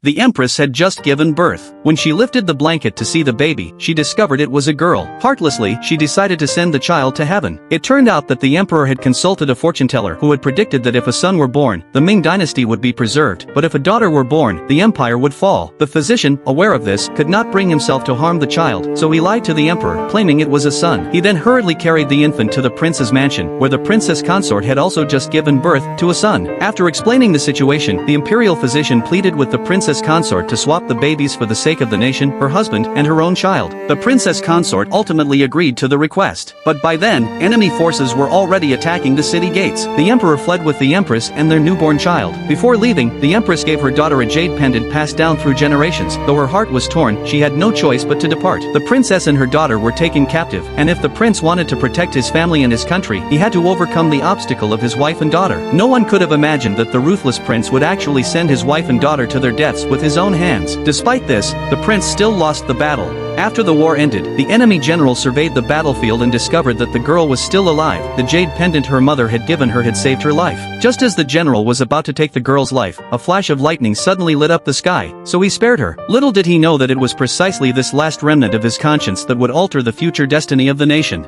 The empress had just given birth. When she lifted the blanket to see the baby, she discovered it was a girl. Heartlessly, she decided to send the child to heaven. It turned out that the emperor had consulted a fortune teller who had predicted that if a son were born, the Ming dynasty would be preserved, but if a daughter were born, the empire would fall. The physician, aware of this, could not bring himself to harm the child, so he lied to the emperor, claiming it was a son. He then hurriedly carried the infant to the prince's mansion, where the princess consort had also just given birth to a son. After explaining the situation, the imperial physician pleaded with the princess consort to swap the babies for the sake of the nation, her husband, and her own child. The princess consort ultimately agreed to the request. But by then, enemy forces were already attacking the city gates. The emperor fled with the empress and their newborn child. Before leaving, the empress gave her daughter a jade pendant passed down through generations. Though her heart was torn, she had no choice but to depart. The princess and her daughter were taken captive, and if the prince wanted to protect his family and his country, he had to overcome the obstacle of his wife and daughter. No one could have imagined that the ruthless prince would actually send his wife and daughter to their deaths with his own hands. Despite this, the prince still lost the battle. After the war ended, the enemy general surveyed the battlefield and discovered that the girl was still alive. The jade pendant her mother had given her had saved her life. Just as the general was about to take the girl's life, a flash of lightning suddenly lit up the sky, so he spared her. Little did he know that it was precisely this last remnant of his conscience that would alter the future destiny of the nation.